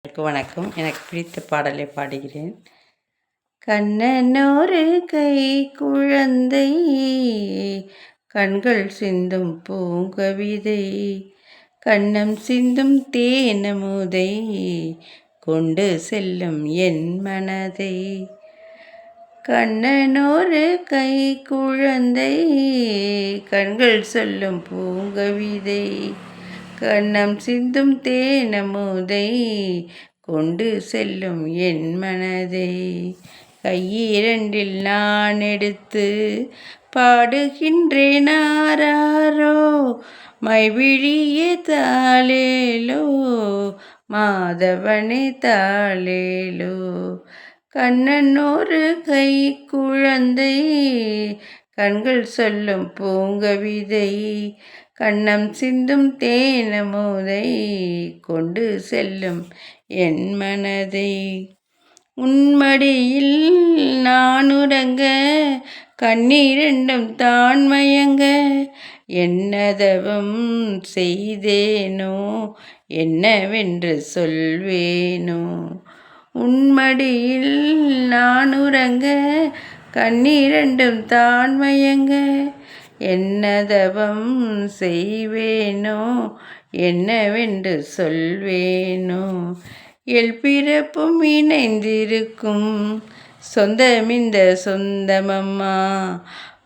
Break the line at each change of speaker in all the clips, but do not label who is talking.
வணக்கம். எனக்கு பிடித்த பாடலை பாடுகிறேன். கண்ணனொரு கை குழந்தை, கண்கள் சிந்தும் பூங்கவிதை, கண்ணம் சிந்தும் தேனமுதை, கொண்டு செல்லும் என் மனதை. கண்ணனொரு கை குழந்தை, கண்கள் சொல்லும் பூங்கவிதை, கண்ணம் சிந்தும் தேனமுதை, கொண்டு செல்லும் என் மனதை. கையிரண்டில் நான் எடுத்து பாடுகின்றேன் ஆராரோ, மைவிழியே தாளேலோ, மாதவனே தாளேலோ. கண்ணன் ஒரு கை குழந்தை, கண்கள் சொல்லும் பூங்கவிதை, கண்ணம் சிந்தும் தேனமுதை, கொண்டு செல்லும் என் மனதை. உன்மடியில் நான் உறங்க, கண்ணீரெண்டும் தான் மயங்க, என்னதவம் செய்தேனோ, என்னவென்று சொல்வேனோ. உன்மடியில் நான் உறங்க, கண்ணீரெண்டும் தான் மயங்க, என்னதவம் செய்வேனோ, என்னவென்று சொல்வேனோ. பிறப்பும் இணைந்திருக்கும் சொந்தமிந்த சொந்தமம்மா,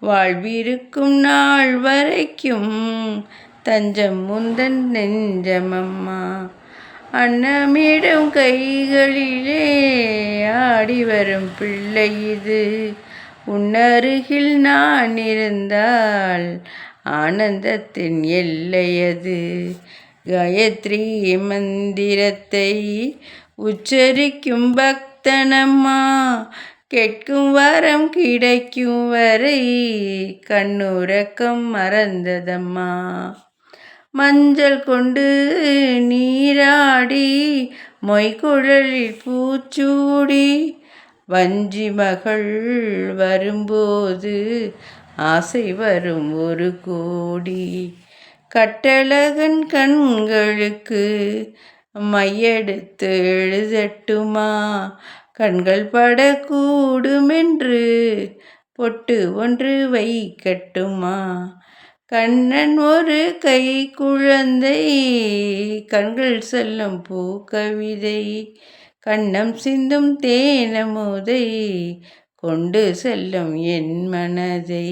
வாழ்விருக்கும் நாள் வரைக்கும் தஞ்சம் முந்தன் நெஞ்சமம்மா. அன்னமிடும் கைகளிலே ஆடி வரும் பிள்ளை இது, உன்னருகில் நான் இருந்தால் ஆனந்தத்தின் எல்லையது. காயத்ரி மந்திரத்தை உச்சரிக்கும் பக்தனம்மா, கேட்கும் வரம் கிடைக்கும் வரை கண்ணுறக்கம் மறந்ததம்மா. மஞ்சள் கொண்டு நீராடி, மொய்குழலில் பூச்சூடி, வஞ்சி மகள் வரும்போது ஆசை வரும் ஒரு கோடி. கட்டழகன் கண்களுக்கு மையெடுத்து எழுதட்டுமா, கண்கள் படக்கூடுமென்று பொட்டு ஒன்று வைக்கட்டுமா. கண்ணன் ஒரு கை குழந்தை, கண்கள் சொல்லும் பூக்கவிதை, கண்ணம் சிந்தும் தேனமுதை, கொண்டு செல்லும் என் மனதை.